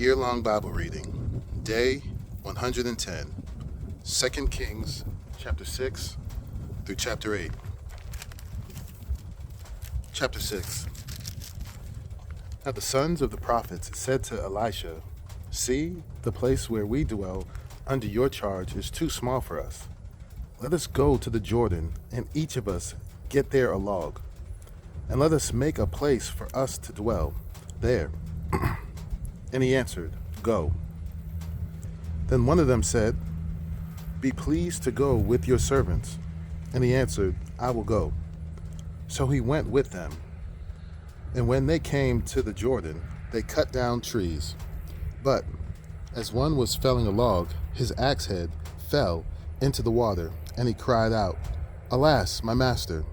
Year-long Bible reading, day 110, 2 Kings chapter 6 through chapter 8. Chapter 6. Now the sons of the prophets said to Elisha, "See, the place where we dwell under your charge is too small for us. Let us go to the Jordan, and each of us get there a log, and let us make a place for us to dwell there." And he answered, "Go." Then one of them said, "Be pleased to go with your servants." And he answered, "I will go." So he went with them. And when they came to the Jordan, they cut down trees. But as one was felling a log, his axe head fell into the water, and he cried out, "Alas, my master!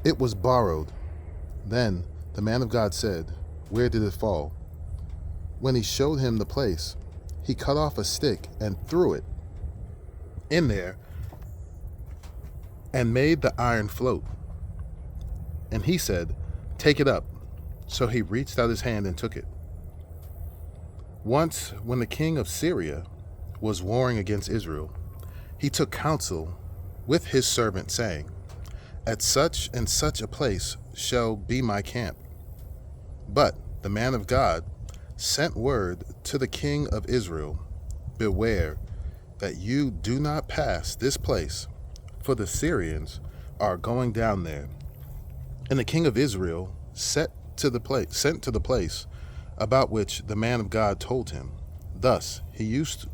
It was borrowed." Then the man of God said, "Where did it fall?" When he showed him the place, he cut off a stick and threw it in there and made the iron float. And he said, "Take it up." So he reached out his hand and took it. Once, when the king of Syria was warring against Israel, he took counsel with his servant, saying, "At such and such a place shall be my camp." But the man of God sent word to the king of Israel, "Beware that you do not pass this place, for the Syrians are going down there." And the king of Israel sent to the place about which the man of God told him. Thus he used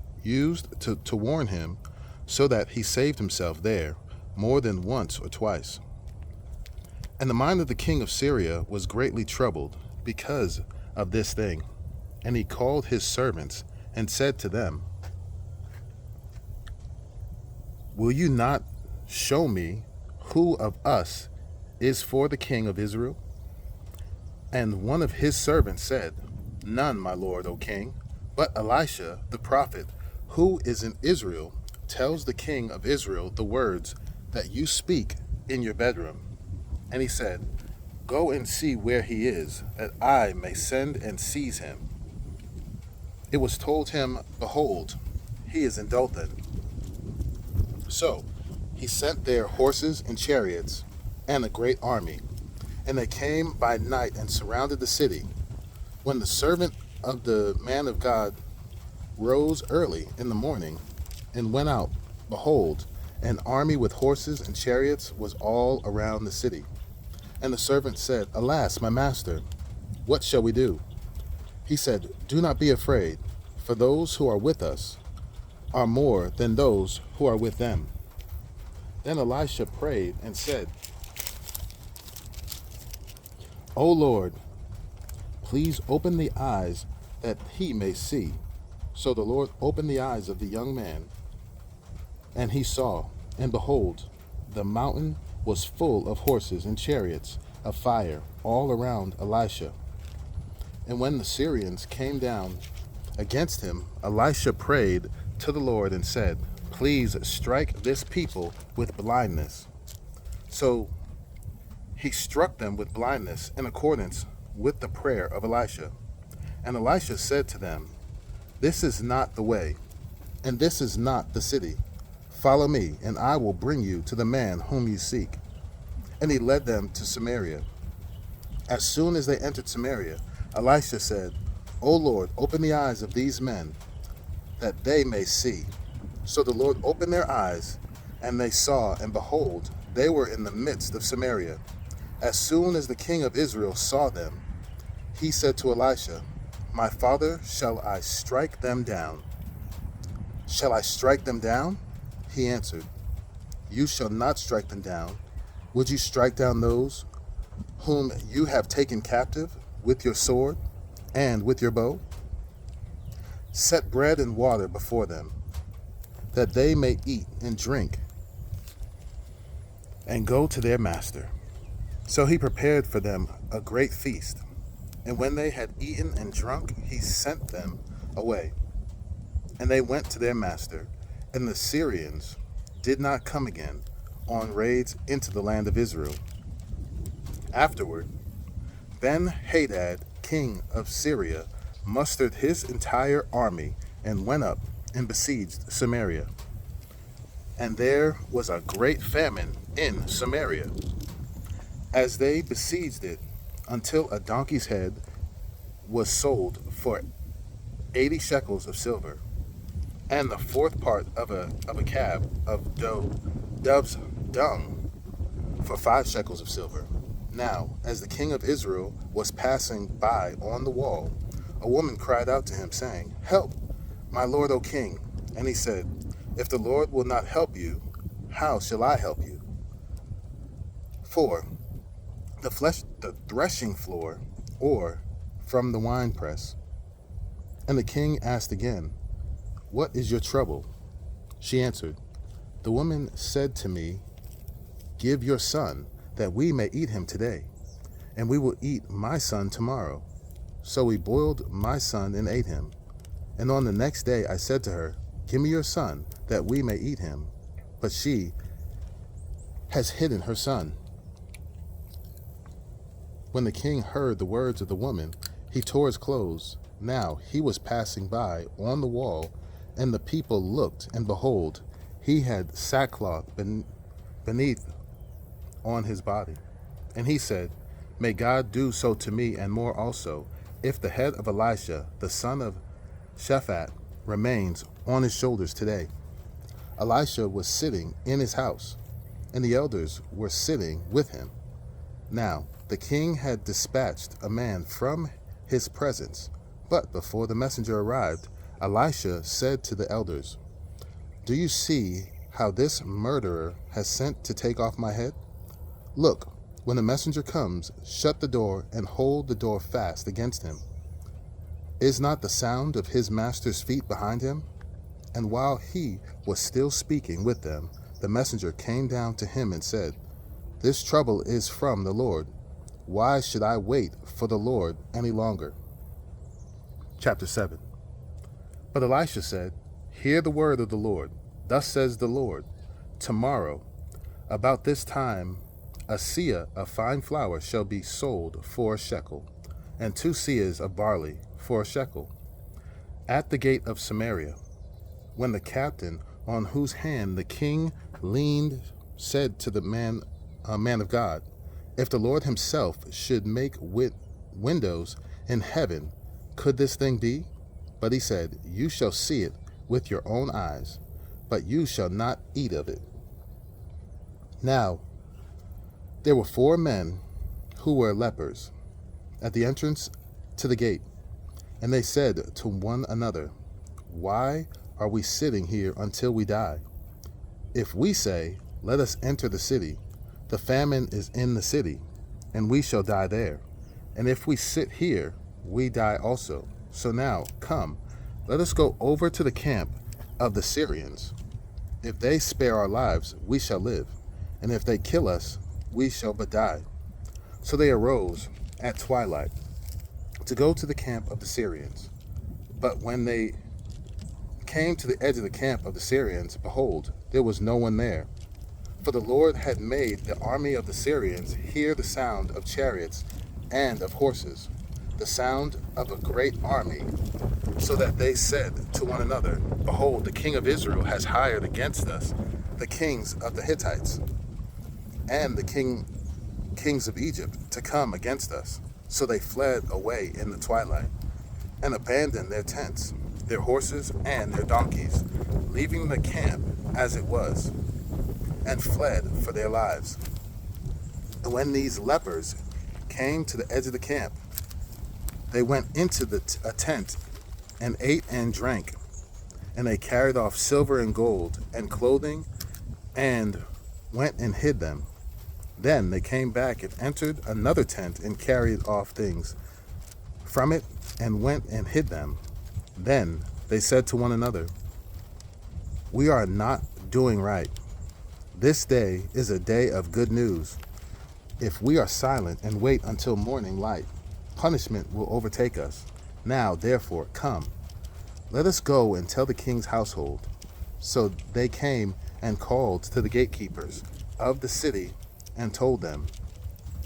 to warn him, so that he saved himself there more than once or twice. And the mind of the king of Syria was greatly troubled because of this thing. And he called his servants and said to them, "Will you not show me who of us is for the king of Israel?" And one of his servants said, "None, my lord, O king, but Elisha the prophet, who is in Israel, tells the king of Israel the words that you speak in your bedroom." And he said, "Go and see where he is, that I may send and seize him." It was told him, "Behold, he is in Dothan." So he sent there horses and chariots and a great army, and they came by night and surrounded the city. When the servant of the man of God rose early in the morning and went out, behold, an army with horses and chariots was all around the city. And the servant said, "Alas, my master, what shall we do?" He said, "Do not be afraid, for those who are with us are more than those who are with them." Then Elisha prayed and said, "O Lord, please open the eyes that he may see." So the Lord opened the eyes of the young man, and he saw, and behold, the mountain was full of horses and chariots of fire all around Elisha. And when the Syrians came down against him, Elisha prayed to the Lord and said, "Please strike this people with blindness." So he struck them with blindness in accordance with the prayer of Elisha. And Elisha said to them, "This is not the way, and this is not the city. Follow me, and I will bring you to the man whom you seek." And he led them to Samaria. As soon as they entered Samaria, Elisha said, "O Lord, open the eyes of these men, that they may see." So the Lord opened their eyes, and they saw, and behold, they were in the midst of Samaria. As soon as the king of Israel saw them, he said to Elisha, "My father, shall I strike them down?" "Shall I strike them down?" he answered. "You shall not strike them down. Would you strike down those whom you have taken captive with your sword and with your bow? Set bread and water before them, that they may eat and drink, and go to their master." So he prepared for them a great feast. And when they had eaten and drunk, he sent them away. And they went to their master, and the Syrians did not come again on raids into the land of Israel. Afterward, Ben-Hadad, king of Syria, mustered his entire army and went up and besieged Samaria. And there was a great famine in Samaria, as they besieged it, until a donkey's head was sold for 80 shekels of silver, and the fourth part of a cab of dove's dung for 5 shekels of silver. Now, as the king of Israel was passing by on the wall, a woman cried out to him, saying, "Help, my lord, O king." And he said, "If the Lord will not help you, how shall I help you? For the threshing floor, or from the winepress." And the king asked again, "What is your trouble?" She answered, "The woman said to me, 'Give your son, that we may eat him today, and we will eat my son tomorrow.' So we boiled my son and ate him. And on the next day I said to her, 'Give me your son, that we may eat him.' But she has hidden her son." When the king heard the words of the woman, he tore his clothes. Now he was passing by on the wall, and the people looked, and behold, he had sackcloth beneath on his body. And he said, "May God do so to me and more also, if the head of Elisha, the son of Shaphat, remains on his shoulders today." Elisha was sitting in his house, and the elders were sitting with him. Now the king had dispatched a man from his presence, but before the messenger arrived, Elisha said to the elders, "Do you see how this murderer has sent to take off my head? Look, when the messenger comes, shut the door and hold the door fast against him. Is not the sound of his master's feet behind him?" And while he was still speaking with them, the messenger came down to him and said, "This trouble is from the Lord. Why should I wait for the Lord any longer?" Chapter 7. But Elisha said, "Hear the word of the Lord. Thus says the Lord, tomorrow, about this time, a seah of fine flour shall be sold for a shekel, and 2 seahs of barley for a shekel, at the gate of Samaria." When the captain on whose hand the king leaned said to the man of God, "If the Lord himself should make windows in heaven, could this thing be?" But he said, "You shall see it with your own eyes, but you shall not eat of it." Now there were 4 men who were lepers at the entrance to the gate, and they said to one another, "Why are we sitting here until we die? If we say, 'Let us enter the city,' the famine is in the city, and we shall die there. And if we sit here, we die also. So now, come, let us go over to the camp of the Syrians. If they spare our lives, we shall live, and if they kill us, we shall but die." So they arose at twilight to go to the camp of the Syrians. But when they came to the edge of the camp of the Syrians, behold, there was no one there. For the Lord had made the army of the Syrians hear the sound of chariots and of horses, the sound of a great army, so that they said to one another, "Behold, the king of Israel has hired against us the kings of the Hittites and the kings of Egypt to come against us." So they fled away in the twilight and abandoned their tents, their horses, and their donkeys, leaving the camp as it was, and fled for their lives. And when these lepers came to the edge of the camp, they went into a tent and ate and drank, and they carried off silver and gold and clothing and went and hid them. Then they came back and entered another tent and carried off things from it and went and hid them. Then they said to one another, "We are not doing right. This day is a day of good news. If we are silent and wait until morning light, punishment will overtake us. Now, therefore, come, let us go and tell the king's household." So they came and called to the gatekeepers of the city and told them,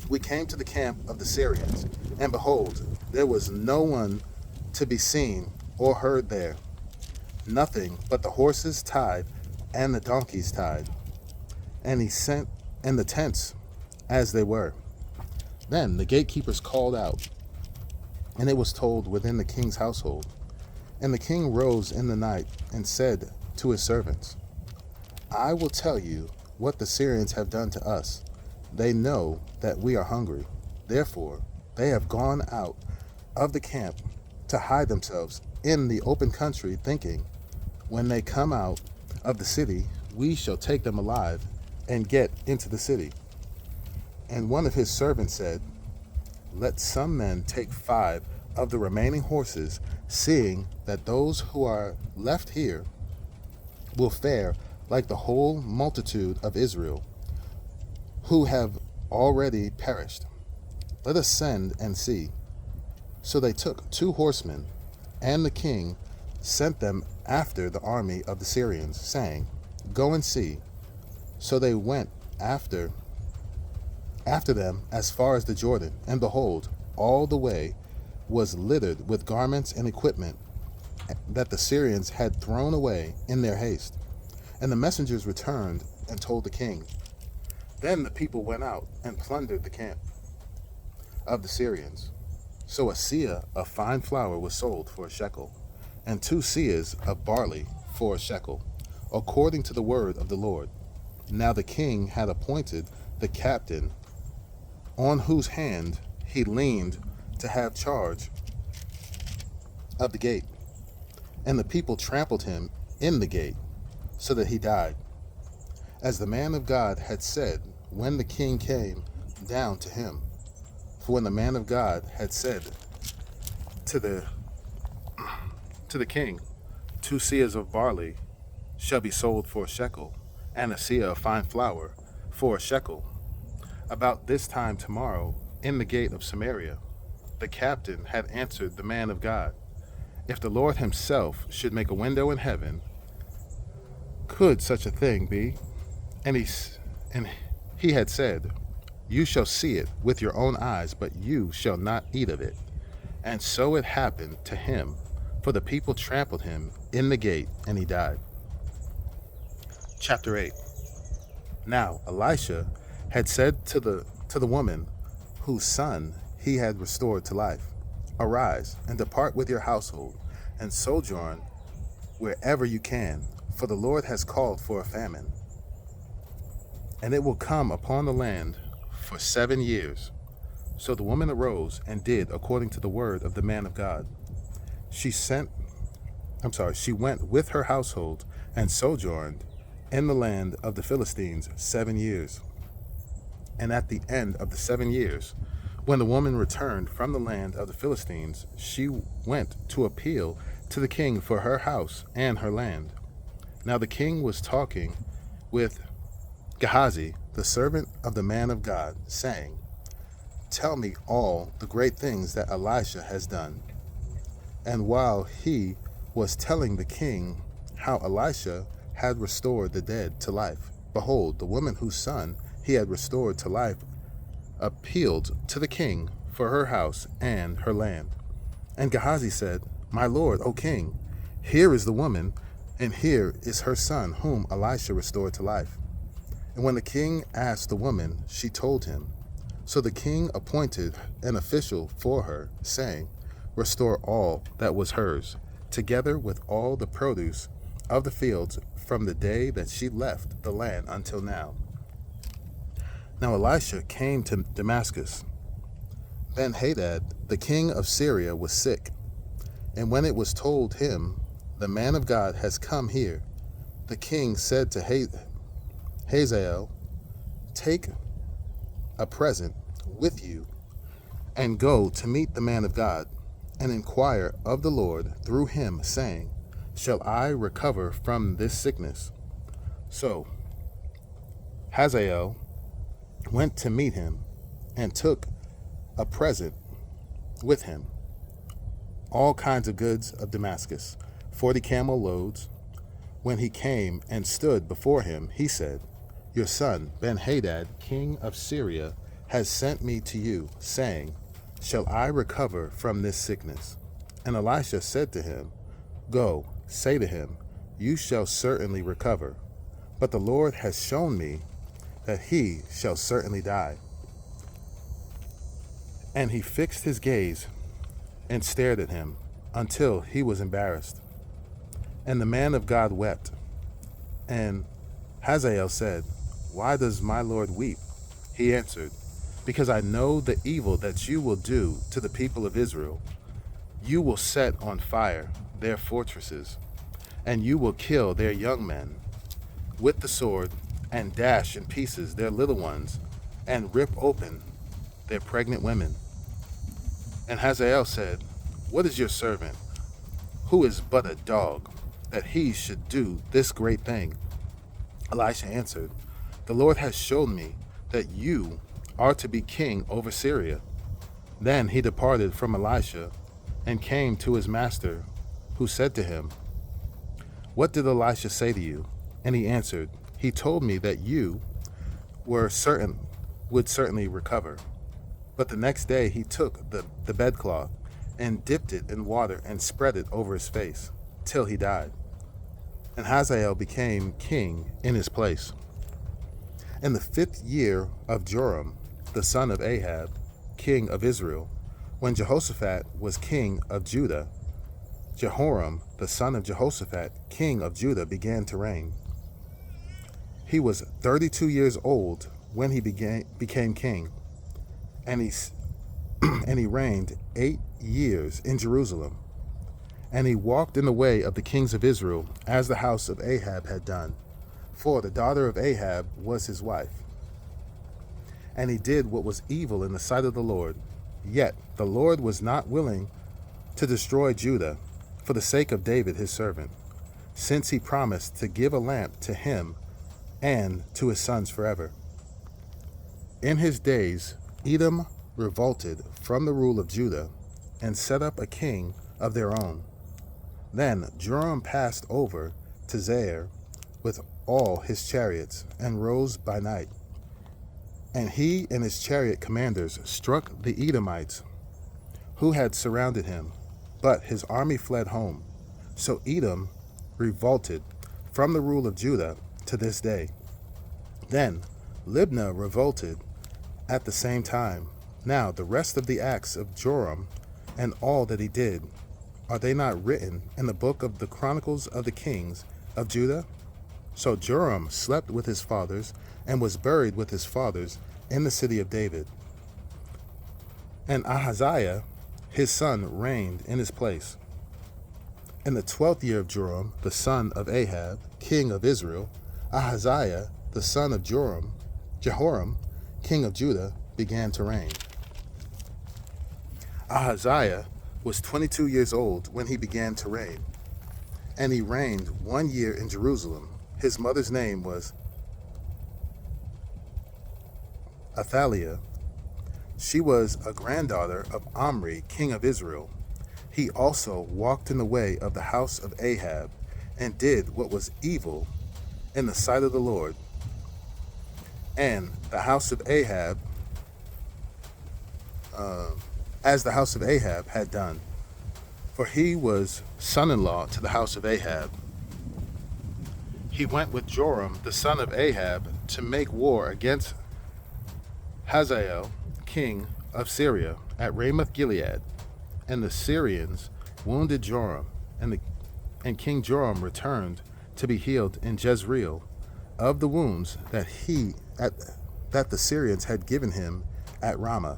"We came to the camp of the Syrians, and behold, there was no one to be seen or heard there, nothing but the horses tied and the donkeys tied. And he sent and the tents as they were. Then the gatekeepers called out, and it was told within the king's household. And the king rose in the night and said to his servants, I will tell you what the Syrians have done to us. They know that we are hungry. Therefore, they have gone out of the camp to hide themselves in the open country, thinking, when they come out of the city, we shall take them alive and get into the city. And one of his servants said, let some men take 5 of the remaining horses, seeing that those who are left here will fare like the whole multitude of Israel, who have already perished. Let us send and see. So they took 2 horsemen, and the king sent them after the army of the Syrians, saying, go and see. So they went after them as far as the Jordan, and behold, all the way was littered with garments and equipment that the Syrians had thrown away in their haste. And the messengers returned and told the king. Then the people went out and plundered the camp of the Syrians. So a seah of fine flour was sold for a shekel, and 2 seahs of barley for a shekel, according to the word of the Lord. Now the king had appointed the captain on whose hand he leaned to have charge of the gate. And the people trampled him in the gate, so that he died, as the man of God had said when the king came down to him. For when the man of God had said to the king, 2 seahs of barley shall be sold for a shekel, and a seah of fine flour for a shekel, about this time tomorrow in the gate of Samaria, the captain had answered the man of God, if the Lord himself should make a window in heaven, could such a thing be? And he had said, you shall see it with your own eyes, but you shall not eat of it. And so it happened to him, for the people trampled him in the gate, and he died. Chapter 8. Now Elisha had said to the woman whose son he had restored to life, arise and depart with your household, and sojourn wherever you can, for the Lord has called for a famine, and it will come upon the land for 7 years. So the woman arose and did according to the word of the man of God. She went with her household and sojourned in the land of the Philistines 7 years. And at the end of the 7 years, when the woman returned from the land of the Philistines, she went to appeal to the king for her house and her land. Now the king was talking with Gehazi, the servant of the man of God, saying, tell me all the great things that Elisha has done. And while he was telling the king how Elisha had restored the dead to life, behold, the woman whose son he had restored to life appealed to the king for her house and her land. And Gehazi said, my lord, O king, here is the woman, and here is her son whom Elisha restored to life. And when the king asked the woman, she told him. So the king appointed an official for her, saying, restore all that was hers, together with all the produce of the fields from the day that she left the land until now. Now Elisha came to Damascus. Ben-Hadad, the king of Syria, was sick. And when it was told him, the man of God has come here, the king said to Hazael, take a present with you and go to meet the man of God and inquire of the Lord through him, saying, shall I recover from this sickness? So Hazael went to meet him and took a present with him, all kinds of goods of Damascus, 40 camel loads. When he came and stood before him, he said, your son Ben-Hadad, king of Syria, has sent me to you, saying, shall I recover from this sickness? And Elisha said to him, Go, say to him, You shall certainly recover. But the Lord has shown me that he shall certainly die. And he fixed his gaze and stared at him until he was embarrassed. And the man of God wept. And Hazael said, Why does my Lord weep? He answered, Because I know the evil that you will do to the people of Israel. You will set on fire their fortresses, and you will kill their young men with the sword, and dash in pieces their little ones, and rip open their pregnant women. And Hazael said, What is your servant, who is but a dog, that he should do this great thing? Elisha answered, The Lord has shown me that you are to be king over Syria. Then he departed from Elisha and came to his master, who said to him, What did Elisha say to you? And he answered, He told me that you would certainly recover. But the next day he took the bedcloth and dipped it in water and spread it over his face till he died. And Hazael became king in his place. In the 5th year of Joram, the son of Ahab, king of Israel, when Jehoshaphat was king of Judah, Jehoram, the son of Jehoshaphat, king of Judah, began to reign. He was 32 years old when he became king, and he reigned 8 years in Jerusalem. And he walked in the way of the kings of Israel, as the house of Ahab had done, for the daughter of Ahab was his wife. And he did what was evil in the sight of the Lord. Yet the Lord was not willing to destroy Judah for the sake of David his servant, since he promised to give a lamp to him and to his sons forever. In his days Edom revolted from the rule of Judah and set up a king of their own. Then Joram passed over to Zair with all his chariots and rose by night. And he and his chariot commanders struck the Edomites who had surrounded him, but his army fled home. So Edom revolted from the rule of Judah to this day. Then Libnah revolted at the same time. Now the rest of the acts of Joram and all that he did, are they not written in the book of the Chronicles of the Kings of Judah? So Joram slept with his fathers and was buried with his fathers in the city of David. And Ahaziah, his son, reigned in his place. In the 12th year of Joram, the son of Ahab, king of Israel, Ahaziah, the son of Jehoram, king of Judah, began to reign. Ahaziah was 22 years old when he began to reign, and he reigned 1 year in Jerusalem. His mother's name was Athaliah. She was a granddaughter of Omri, king of Israel. He also walked in the way of the house of Ahab, and did what was evil in the sight of the Lord, and the house of Ahab, as the house of Ahab had done. For he was son-in-law to the house of Ahab. He went with Joram, the son of Ahab, to make war against Hazael, king of Syria, at Ramoth Gilead. And the Syrians wounded Joram, and King Joram returned to be healed in Jezreel of the wounds that the Syrians had given him at Ramah,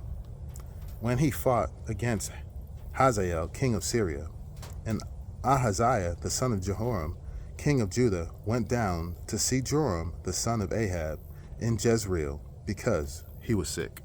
when he fought against Hazael, king of Syria. And Ahaziah, the son of Jehoram, king of Judah, went down to see Joram, the son of Ahab, in Jezreel, because he was sick.